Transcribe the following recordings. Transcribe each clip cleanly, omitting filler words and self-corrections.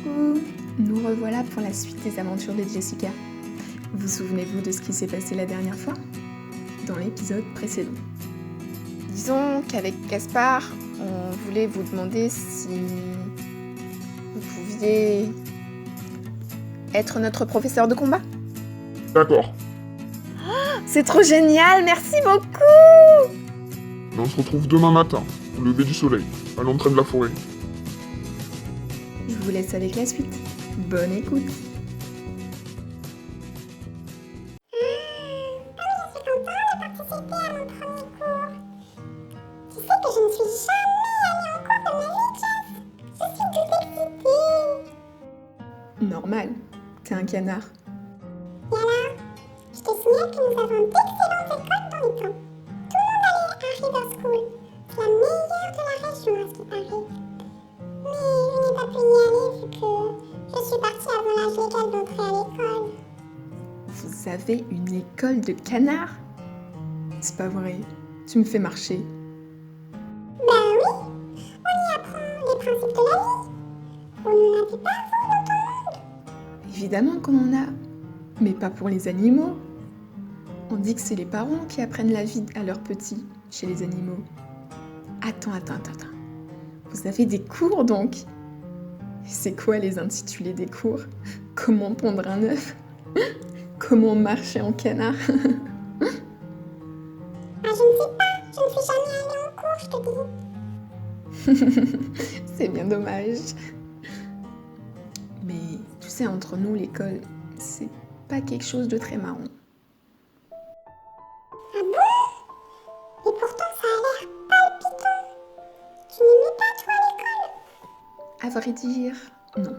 Coucou, nous revoilà pour la suite des aventures de Jessica. Vous souvenez-vous de ce qui s'est passé la dernière fois? Dans l'épisode précédent. Disons qu'avec Gaspard, on voulait vous demander si vous pouviez être notre professeur de combat. D'accord. C'est trop génial, merci beaucoup! Mais on se retrouve demain matin, au lever du soleil, à l'entrée de la forêt. Je vous laisse avec la suite. Bonne écoute! Normal, t'es un canard. Et alors, je te signale que nous avons d'excellentes écoles dans les camps. Tout le monde allait à River School. C'est la meilleure de la région à ce qui paraît. Mais je n'ai pas pu y aller vu que je suis partie avant l'âge légal d'entrer à l'école. Vous avez une école de canards? C'est pas vrai, tu me fais marcher. Ben oui, on y apprend les principes de la vie. On n'en avait pas vous dans ton monde. Évidemment qu'on en a, mais pas pour les animaux. On dit que c'est les parents qui apprennent la vie à leurs petits chez les animaux. Attends. Vous avez des cours donc? C'est quoi les intitulés des cours? Comment pondre un œuf? Comment marcher en canard? Ah, je ne sais pas, je ne suis jamais allée en cours, je te dis. C'est bien dommage. Mais tu sais, entre nous, l'école, c'est pas quelque chose de très marrant. Ah bon? Et pourtant ça a l'air palpitant. Tu n'aimais pas toi l'école? À vrai dire, non.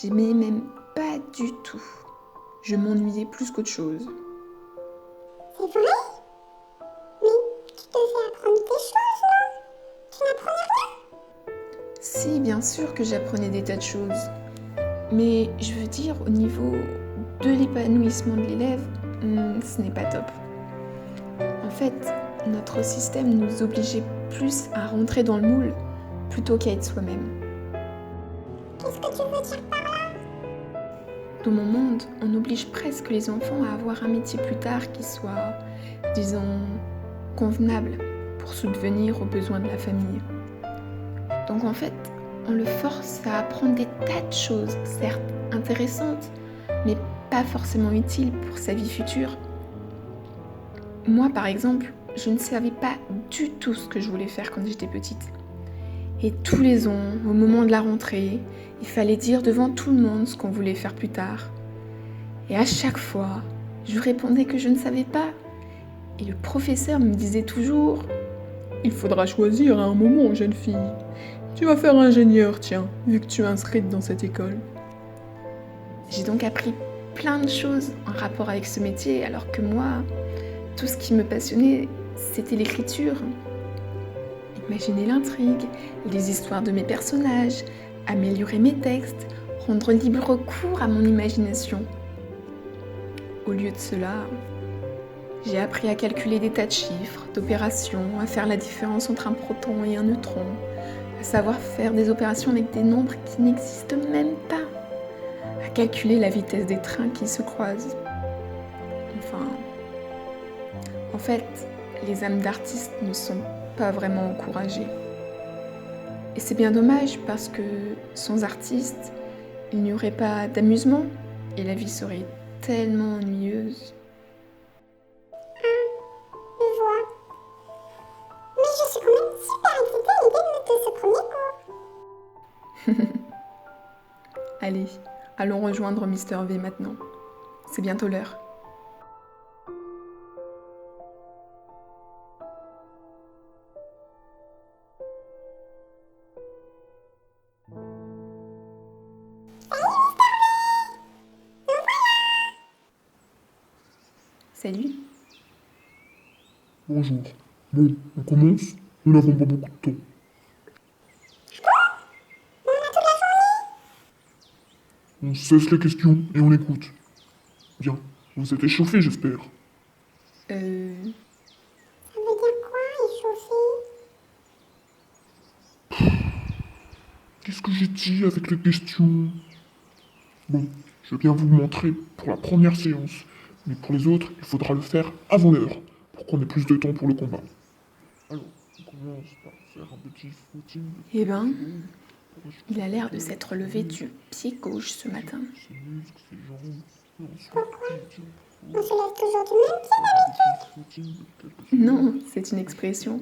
J'aimais même pas du tout. Je m'ennuyais plus qu'autre chose. C'est vrai? Mais tu devais apprendre des choses, non? Tu n'apprenais rien? Si, bien sûr que j'apprenais des tas de choses. Mais je veux dire, au niveau de l'épanouissement de l'élève, ce n'est pas top. En fait, notre système nous obligeait plus à rentrer dans le moule plutôt qu'à être soi-même. Qu'est-ce que tu veux dire par là? Dans mon monde, on oblige presque les enfants à avoir un métier plus tard qui soit, disons, convenable pour subvenir aux besoins de la famille. Donc en fait, on le force à apprendre des tas de choses, certes intéressantes, mais pas forcément utiles pour sa vie future. Moi, par exemple, je ne savais pas du tout ce que je voulais faire quand j'étais petite. Et tous les ans, au moment de la rentrée, il fallait dire devant tout le monde ce qu'on voulait faire plus tard. Et à chaque fois, je répondais que je ne savais pas. Et le professeur me disait toujours « Il faudra choisir à un moment, jeune fille. Tu vas faire ingénieur, tiens, vu que tu es inscrite dans cette école. » J'ai donc appris plein de choses en rapport avec ce métier, alors que moi, tout ce qui me passionnait, c'était l'écriture. Imaginer l'intrigue, les histoires de mes personnages, améliorer mes textes, rendre libre cours à mon imagination. Au lieu de cela, j'ai appris à calculer des tas de chiffres, d'opérations, à faire la différence entre un proton et un neutron, à savoir faire des opérations avec des nombres qui n'existent même pas, à calculer la vitesse des trains qui se croisent. En fait, les âmes d'artistes ne sont pas vraiment encouragées. Et c'est bien dommage parce que sans artistes, il n'y aurait pas d'amusement et la vie serait tellement ennuyeuse. Je vois. Mais je suis quand même super excitée à l'idée de noter ce premier cours. Allez, allons rejoindre Mr V maintenant. C'est bientôt l'heure. Salut. Bonjour. Bon, on commence? Nous n'avons pas beaucoup de temps. On cesse les questions et on écoute. Bien, vous êtes échauffés, j'espère. Ça veut dire quoi, échauffer? Qu'est-ce que j'ai dit? parti avec les questions. Bon, je veux bien vous montrer pour la première séance, mais pour les autres, il faudra le faire avant l'heure, pour qu'on ait plus de temps pour le combat. Alors, on commence par faire un petit footing. Eh ben, il a l'air de s'être levé du pied gauche ce matin. Ses muscles, ses jambes, et ensuite, On se lève toujours du même pied. footing de quelques secondes. Non, c'est une expression.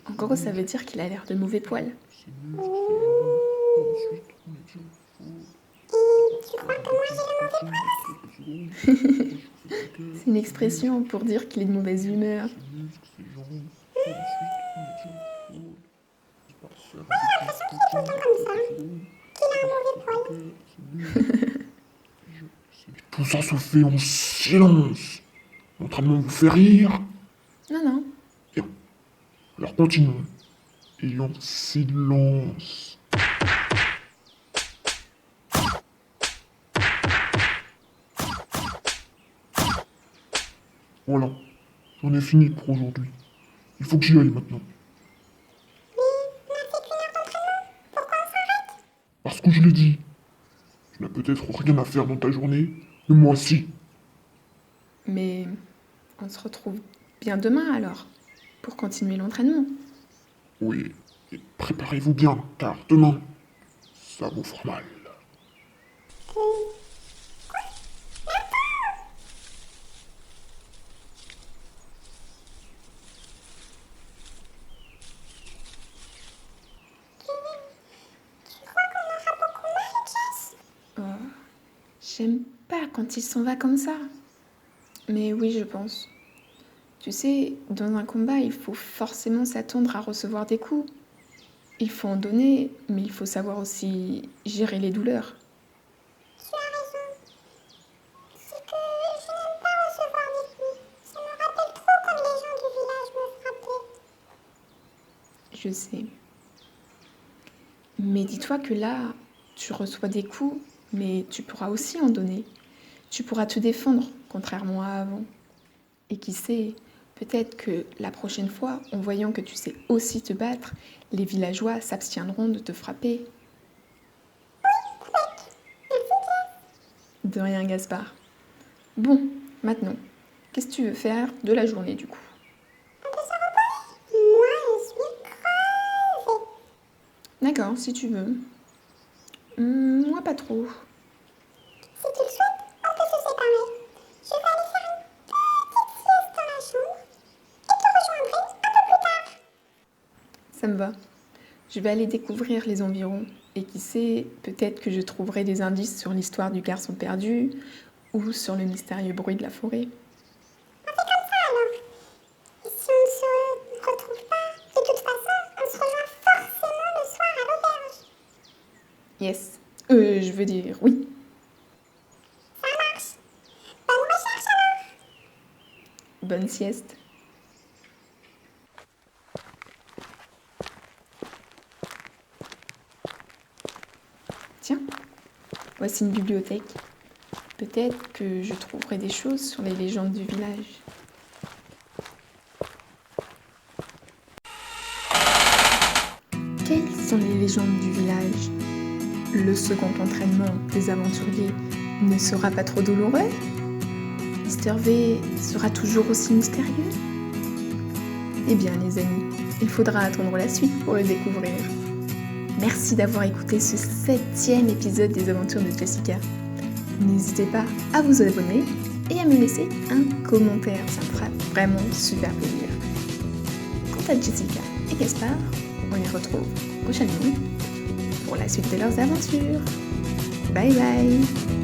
En gros, ça veut dire qu'il a l'air de mauvais poil. Ses muscles, ses jambes, et ensuite, on étire le dos. Et tu crois que moi j'ai le mauvais poil? C'est une expression pour dire qu'il est de mauvaise humeur. Ses muscles, ses jambes, et ensuite, on étire le dos. J'ai l'impression qu'il est tout le temps comme ça. Qu'il a un mauvais poil. Tout ça se fait en silence. L'entraînement vous fait rire. Non, non. Alors continuons. Et en silence. Voilà. J'en ai fini pour aujourd'hui. Il faut que j'y aille maintenant. Parce que je l'ai dit. Tu n'as peut-être rien à faire dans ta journée, mais moi si. Mais on se retrouve bien demain alors, pour continuer l'entraînement. Oui, et préparez-vous bien, car demain, ça vous fera mal. Oh, j'aime pas quand il s'en va comme ça. Mais oui, je pense. Tu sais, dans un combat, il faut forcément s'attendre à recevoir des coups. Il faut en donner, mais il faut savoir aussi gérer les douleurs. Tu as raison. C'est que je n'aime pas recevoir des coups. Ça me rappelle trop quand les gens du village me frappaient. Je sais. Mais dis-toi que là, tu reçois des coups, mais tu pourras aussi en donner. Tu pourras te défendre, contrairement à avant. Et qui sait, peut-être que la prochaine fois, en voyant que tu sais aussi te battre, les villageois s'abstiendront de te frapper. De rien, Gaspard. Bon, maintenant, qu'est-ce que tu veux faire de la journée du coup? Moi, je suis crevée. D'accord, si tu veux. Moi, pas trop. Si tu le souhaites, on peut se séparer. Je vais aller faire une petite sieste dans la chambre et te rejoindrai un peu plus tard. Ça me va. Je vais aller découvrir les environs. Et qui sait, peut-être que je trouverai des indices sur l'histoire du garçon perdu ou sur le mystérieux bruit de la forêt. On fait comme ça alors. Et si on ne se retrouve pas, de toute façon, on se rejoint forcément le soir à l'auberge. Yes. Je veux dire oui. Ça marche. Bonne recherche alors. Bonne sieste. Tiens, voici une bibliothèque. Peut-être que je trouverai des choses sur les légendes du village. Quelles sont les légendes du village? Le second entraînement des aventuriers ne sera pas trop douloureux? Mr. V sera toujours aussi mystérieux? Eh bien les amis, il faudra attendre la suite pour le découvrir. Merci d'avoir écouté ce 7e épisode des aventures de Jessica. N'hésitez pas à vous abonner et à me laisser un commentaire, ça me fera vraiment super plaisir. Quant à Jessica et Gaspard, on les retrouve prochainement pour la suite de leurs aventures. Bye bye!